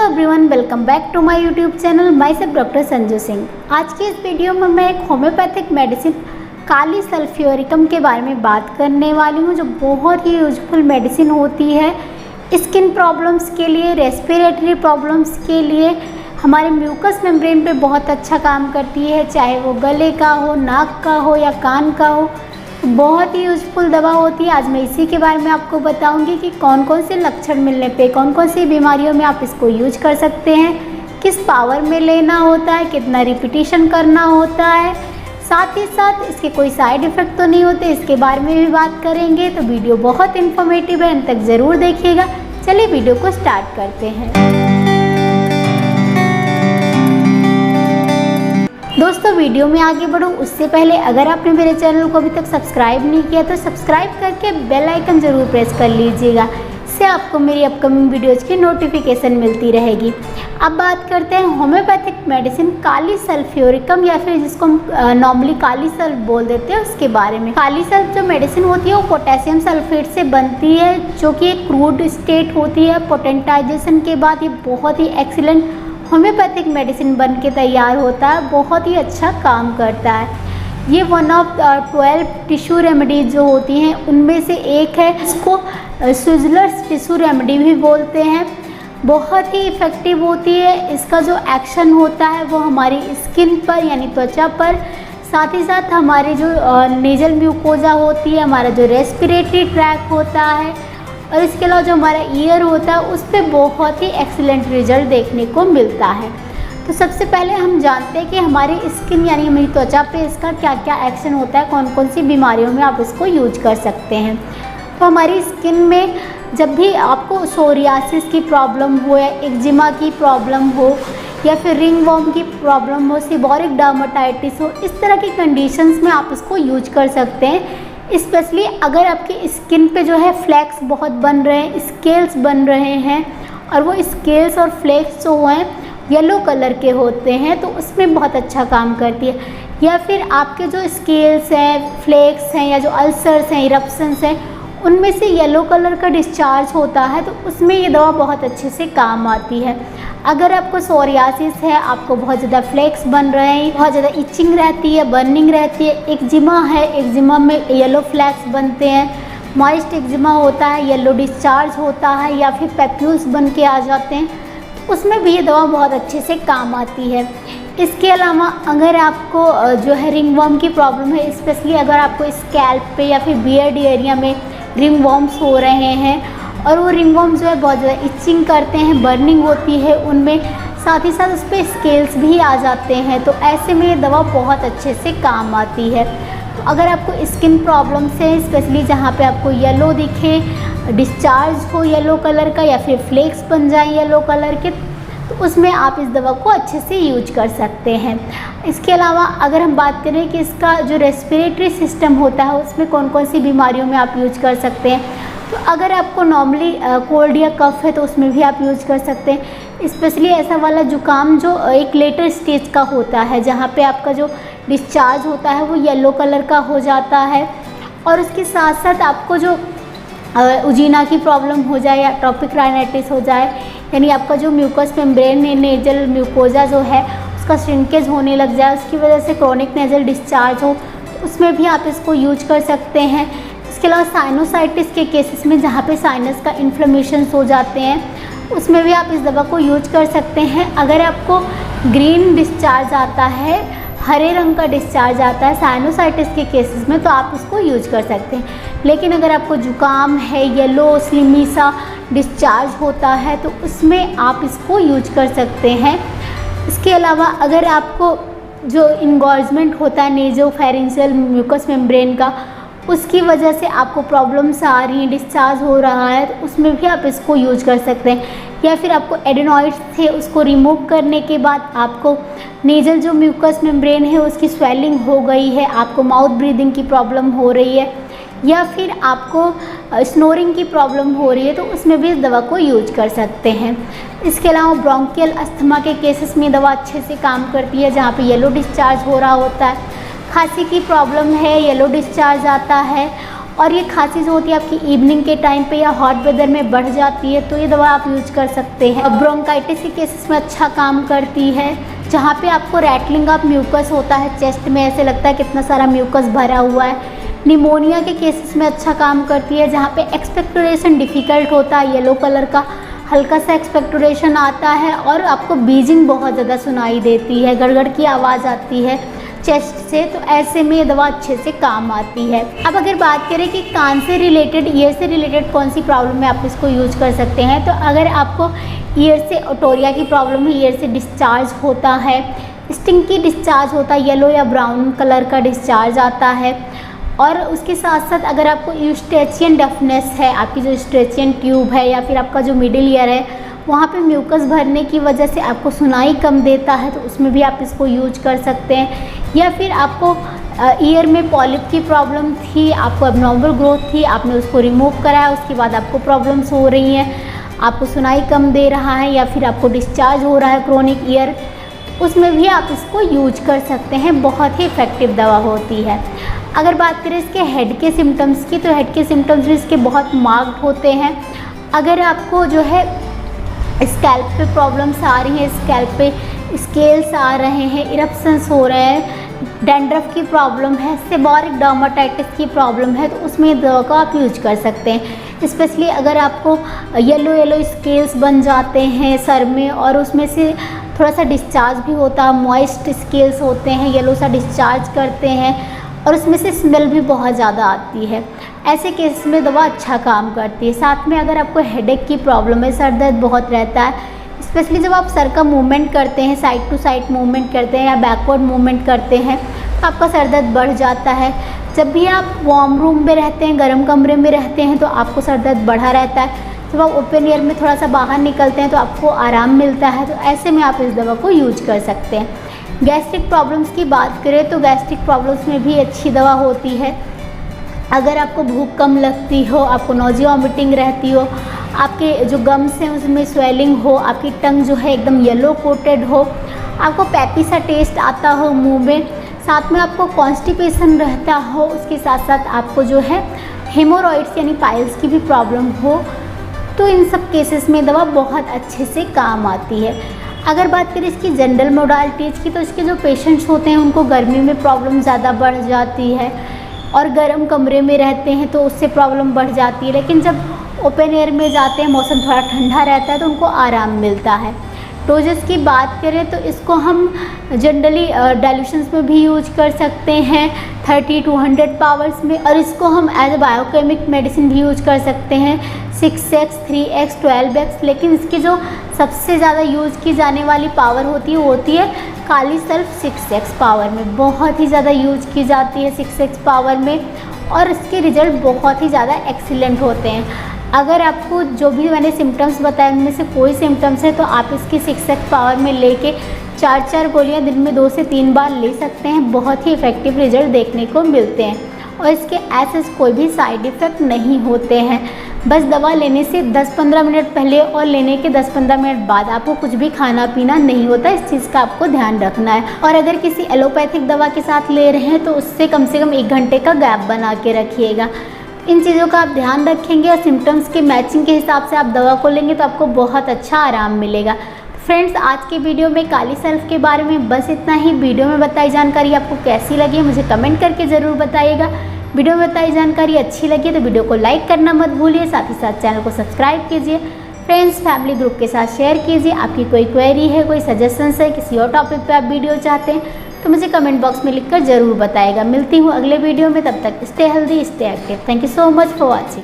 Everyone, welcome back to my YouTube channel. Myself doctor Sanju Singh. आज की इस video में मैं एक होम्योपैथिक मेडिसिन काली सल्फ्यूरिकम के बारे में बात करने वाली हूँ, जो बहुत ही यूजफुल मेडिसिन होती है स्किन प्रॉब्लम्स के लिए, रेस्पिरेटरी प्रॉब्लम्स के लिए, हमारे म्यूकस मेम्ब्रेन पे बहुत अच्छा काम करती है, चाहे वो गले का हो, नाक का हो या कान का हो। बहुत ही यूजफुल दवा होती है। आज मैं इसी के बारे में आपको बताऊंगी कि कौन कौन से लक्षण मिलने पे कौन कौन सी बीमारियों में आप इसको यूज कर सकते हैं, किस पावर में लेना होता है, कितना रिपीटिशन करना होता है, साथ ही साथ इसके कोई साइड इफ़ेक्ट तो नहीं होते, इसके बारे में भी बात करेंगे। तो वीडियो बहुत इन्फॉर्मेटिव है, अंत तक ज़रूर देखिएगा। चलिए वीडियो को स्टार्ट करते हैं। दोस्तों, वीडियो में आगे बढ़ूँ उससे पहले अगर आपने मेरे चैनल को अभी तक सब्सक्राइब नहीं किया तो सब्सक्राइब करके बेल आइकन ज़रूर प्रेस कर लीजिएगा। इससे आपको मेरी अपकमिंग वीडियोज़ की नोटिफिकेशन मिलती रहेगी। अब बात करते हैं होम्योपैथिक मेडिसिन काली सल्फ्यूरिकम, या फिर जिसको हम नॉर्मली काली सल्फ बोल देते हैं, उसके बारे में। काली सल्फ जो मेडिसिन होती है वो पोटेशियम सल्फेट से बनती है, जो कि एक क्रूड स्टेट होती है। पोटेंटाइजेशन के बाद ये बहुत ही एक्सीलेंट होम्योपैथिक मेडिसिन बन के तैयार होता है, बहुत ही अच्छा काम करता है। ये वन ऑफ 12 टिश्यू रेमेडीज जो होती हैं उनमें से एक है। इसको स्विट्ज़रलैंड टिश्यू रेमेडी भी बोलते हैं। बहुत ही इफ़ेक्टिव होती है। इसका जो एक्शन होता है वो हमारी स्किन पर यानी त्वचा पर, साथ ही साथ हमारे जो नेजल म्यूकोजा होती है, हमारा जो रेस्पिरेटरी ट्रैक होता है, और इसके अलावा जो हमारा ईयर होता है उस पर बहुत ही एक्सीलेंट रिजल्ट देखने को मिलता है। तो सबसे पहले हम जानते हैं कि हमारी स्किन यानी हमारी त्वचा पे इसका क्या क्या एक्शन होता है, कौन कौन सी बीमारियों में आप इसको यूज कर सकते हैं। तो हमारी स्किन में जब भी आपको सोरियासिस की प्रॉब्लम हो, या एक्जिमा की प्रॉब्लम हो, या फिर रिंगवॉर्म की प्रॉब्लम हो, सीबोरिक डर्मेटाइटिस हो, इस तरह की कंडीशंस में आप इसको यूज कर सकते हैं। स्पेशली अगर आपकी स्किन पे जो है फ्लैक्स बहुत बन रहे हैं, स्केल्स बन रहे हैं, और वो स्केल्स और फ्लैक्स जो हैं येलो कलर के होते हैं, तो उसमें बहुत अच्छा काम करती है। या फिर आपके जो स्केल्स हैं, फ्लैक्स हैं, या जो अल्सर्स हैं, इरप्शंस हैं, उनमें से येलो कलर का डिस्चार्ज होता है, तो उसमें ये दवा बहुत अच्छे से काम आती है। अगर आपको सोरियासिस है, आपको बहुत ज़्यादा फ्लैक्स बन रहे हैं, बहुत ज़्यादा इचिंग रहती है, बर्निंग रहती है, एक्जिमा है, एक्जिमा में येलो फ्लैक्स बनते हैं, मॉइस्ट एक्जिमा होता है, येलो डिस्चार्ज होता है, या फिर पैप्यूल्स बन के आ जाते हैं, तो उसमें भी ये दवा बहुत अच्छे से काम आती है। इसके अलावा अगर आपको जो है रिंगवॉर्म की प्रॉब्लम है, स्पेशली अगर आपको स्कैल्प पे या फिर बियर्ड एरिया में रिंगवॉर्म्स हो रहे हैं, और वो रिंगवॉर्म जो है बहुत ज़्यादा इचिंग करते हैं, बर्निंग होती है उनमें, साथ ही साथ उस पर स्केल्स भी आ जाते हैं, तो ऐसे में ये दवा बहुत अच्छे से काम आती है। तो अगर आपको स्किन प्रॉब्लम से, स्पेशली जहाँ पे आपको येलो दिखे, डिस्चार्ज हो येलो कलर का, या फिर फ्लेक्स बन जाए येलो कलर के, तो उसमें आप इस दवा को अच्छे से यूज कर सकते हैं। इसके अलावा अगर हम बात करें कि इसका जो रेस्पिरेटरी सिस्टम होता है उसमें कौन कौन सी बीमारियों में आप यूज कर सकते हैं, तो अगर आपको नॉर्मली कोल्ड या कफ है तो उसमें भी आप यूज कर सकते हैं। स्पेशली ऐसा वाला जुकाम जो एक लेटर स्टेज का होता है, जहाँ पे आपका जो डिस्चार्ज होता है वो येलो कलर का हो जाता है, और उसके साथ साथ आपको जो उजीना की प्रॉब्लम हो जाए, या एटोपिक राइनाइटिस हो जाए, यानी आपका जो म्यूकस मेम्ब्रेन नेजल म्यूकोजा जो है उसका श्रिंकेज होने लग जाए, उसकी वजह से क्रोनिक नेजल डिस्चार्ज हो, तो उसमें भी आप इसको यूज कर सकते हैं। इसके अलावा साइनोसाइटिस के केसेस में, जहाँ पे साइनस का इन्फ्लेमेशन हो जाते हैं, उसमें भी आप इस दवा को यूज कर सकते हैं। अगर आपको ग्रीन डिस्चार्ज आता है, हरे रंग का डिस्चार्ज आता है साइनोसाइटिस के केसेस में, तो आप इसको यूज कर सकते हैं। लेकिन अगर आपको जुकाम है, येलो स्लिमी सा डिस्चार्ज होता है, तो उसमें आप इसको यूज कर सकते हैं। इसके अलावा अगर आपको जो इंगॉर्जमेंट होता है नेजोफेरेंशियल म्यूकस मेम्ब्रेन का, उसकी वजह से आपको प्रॉब्लम्स आ रही हैं, डिस्चार्ज हो रहा है, तो उसमें भी आप इसको यूज कर सकते हैं। या फिर आपको एडेनॉइड्स थे, उसको रिमूव करने के बाद आपको नेजल जो म्यूकस मेम्ब्रेन है उसकी स्वेलिंग हो गई है, आपको माउथ ब्रीदिंग की प्रॉब्लम हो रही है, या फिर आपको स्नोरिंग की प्रॉब्लम हो रही है, तो उसमें भी इस दवा को यूज कर सकते हैं। इसके अलावा ब्रोंकियल अस्थमा के केसेस में दवा अच्छे से काम करती है, जहाँ पे येलो डिस्चार्ज हो रहा होता है। खांसी की प्रॉब्लम है, येलो डिस्चार्ज आता है, और ये खांसी जो होती है आपकी इवनिंग के टाइम पे या हॉट वेदर में बढ़ जाती है, तो ये दवा आप यूज कर सकते हैं। ब्रोंकाइटिस के केसेस में अच्छा काम करती है, जहाँ पे आपको रैटलिंग ऑफ म्यूकस होता है, चेस्ट में ऐसे लगता है कितना सारा म्यूकस भरा हुआ है। निमोनिया के केसेस में अच्छा काम करती है, जहाँ पे एक्सपेक्टोरेशन डिफ़िकल्ट होता है, येलो कलर का हल्का सा एक्सपेक्टोरेशन आता है और आपको बीजिंग बहुत ज़्यादा सुनाई देती है, गड़गड़ की आवाज़ आती है चेस्ट से, तो ऐसे में ये दवा अच्छे से काम आती है। अब अगर बात करें कि कान से रिलेटेड, ईयर से रिलेटेड कौन सी प्रॉब्लम में आप इसको यूज कर सकते हैं, तो अगर आपको ईयर से ओटोरिया की प्रॉब्लम है, ईयर से डिस्चार्ज होता है, स्टिंकी डिस्चार्ज होता है, येलो या ब्राउन कलर का डिस्चार्ज आता है, और उसके साथ साथ अगर आपको यूस्टेचियन डफनेस है, आपकी जो यूस्टेचियन ट्यूब है या फिर आपका जो मिडिल ईयर है वहाँ पे म्यूकस भरने की वजह से आपको सुनाई कम देता है, तो उसमें भी आप इसको यूज कर सकते हैं। या फिर आपको ईयर में पॉलिप की प्रॉब्लम थी, आपको एबनॉर्मल ग्रोथ थी, आपने उसको रिमूव कराया, उसके बाद आपको प्रॉब्लम्स हो रही हैं, आपको सुनाई कम दे रहा है या फिर आपको डिस्चार्ज हो रहा है क्रोनिक ईयर, उसमें भी आप इसको यूज कर सकते हैं। बहुत ही इफ़ेक्टिव दवा होती है। अगर बात करें इसके हेड के सिम्टम्स की, तो हेड के सिम्टम्स भी इसके बहुत मार्क्ड होते हैं। अगर आपको जो है स्कैल्प पे प्रॉब्लम्स आ रही हैं, स्कैल्प पे स्केल्स आ रहे हैं, इरप्शंस हो रहे हैं, डैंड्रफ की प्रॉब्लम है, सेबोरिक डर्माटाइटिस की प्रॉब्लम है, तो उसमें दवा का आप यूज कर सकते हैं। स्पेशली अगर आपको येलो स्केल्स बन जाते हैं सर में और उसमें से थोड़ा सा डिस्चार्ज भी होता है, मॉइस्ट स्केल्स होते हैं, येलो सा डिस्चार्ज करते हैं और उसमें से स्मेल भी बहुत ज़्यादा आती है, ऐसे केस में दवा अच्छा काम करती है। साथ में अगर आपको हेडेक की प्रॉब्लम है, सर दर्द बहुत रहता है, स्पेशली जब आप सर का मूवमेंट करते हैं, साइड टू साइड मूवमेंट करते हैं या बैकवर्ड मूवमेंट करते हैं, तो आपका सर दर्द बढ़ जाता है। जब भी आप वार्म रूम में रहते हैं, गर्म कमरे में रहते हैं, तो आपको सर दर्द बढ़ा रहता है। जब आप ओपन एयर में थोड़ा सा बाहर निकलते हैं तो आपको आराम मिलता है, तो ऐसे में आप इस दवा को यूज कर सकते हैं। गैस्ट्रिक प्रॉब्लम्स की बात करें तो गैस्ट्रिक प्रॉब्लम्स में भी अच्छी दवा होती है। अगर आपको भूख कम लगती हो, आपको नोजिया वॉमिटिंग रहती हो, आपके जो गम्स हैं उसमें स्वेलिंग हो, आपकी टंग जो है एकदम येलो कोटेड हो, आपको पैपी सा टेस्ट आता हो मुंह में, साथ में आपको कॉन्स्टिपेशन रहता हो, उसके साथ साथ आपको जो है हेमोरॉइड्स यानी पाइल्स की भी प्रॉब्लम हो, तो इन सब केसेस में दवा बहुत अच्छे से काम आती है। अगर बात करें इसकी जनरल मोडालिटीज़ की, तो इसके जो पेशेंट्स होते हैं उनको गर्मी में प्रॉब्लम ज़्यादा बढ़ जाती है और गर्म कमरे में रहते हैं तो उससे प्रॉब्लम बढ़ जाती है, लेकिन जब ओपन एयर में जाते हैं, मौसम थोड़ा ठंडा रहता है, तो उनको आराम मिलता है। डोजेस की बात करें तो इसको हम जनरली डाइल्यूशंस में भी यूज कर सकते हैं 30 to 100 पावर्स में, और इसको हम एज ए बायोकेमिक मेडिसिन भी यूज कर सकते हैं 6x, 3x, 12x, लेकिन इसकी जो सबसे ज़्यादा यूज़ की जाने वाली पावर होती है वो होती है काली सल्फ 6x पावर में, बहुत ही ज़्यादा यूज की जाती है 6x पावर में, और इसके रिजल्ट बहुत ही ज़्यादा एक्सीलेंट होते हैं। अगर आपको जो भी मैंने सिम्टम्स बताए उनमें से कोई सिम्टम्स है तो आप इसकी 6x पावर में लेके 4 गोलियां दिन में 2 से 3 बार ले सकते हैं। बहुत ही इफ़ेक्टिव रिजल्ट देखने को मिलते हैं और इसके ऐसे कोई भी साइड इफ़ेक्ट नहीं होते हैं। बस दवा लेने से 10-15 मिनट पहले और लेने के 10-15 मिनट बाद आपको कुछ भी खाना पीना नहीं होता, इस चीज़ का आपको ध्यान रखना है। और अगर किसी एलोपैथिक दवा के साथ ले रहे हैं तो उससे कम से कम 1 घंटे का गैप बना के रखिएगा। इन चीज़ों का आप ध्यान रखेंगे और सिम्टम्स के मैचिंग के हिसाब से आप दवा को लेंगे तो आपको बहुत अच्छा आराम मिलेगा। फ्रेंड्स, आज के वीडियो में काली सल्फ के बारे में बस इतना ही। वीडियो में बताई जानकारी आपको कैसी लगी मुझे कमेंट करके ज़रूर बताइएगा। वीडियो में बताई जानकारी अच्छी लगी तो वीडियो को लाइक करना मत भूलिए, साथ ही साथ चैनल को सब्सक्राइब कीजिए, फ्रेंड्स फैमिली ग्रुप के साथ शेयर कीजिए। आपकी कोई क्वेरी है, कोई सजेशंस है, किसी और टॉपिक पे आप वीडियो चाहते हैं तो मुझे कमेंट बॉक्स में लिखकर ज़रूर बताइएगा। मिलती हूँ अगले वीडियो में, तब तक stay healthy, stay active. Thank you so much for watching.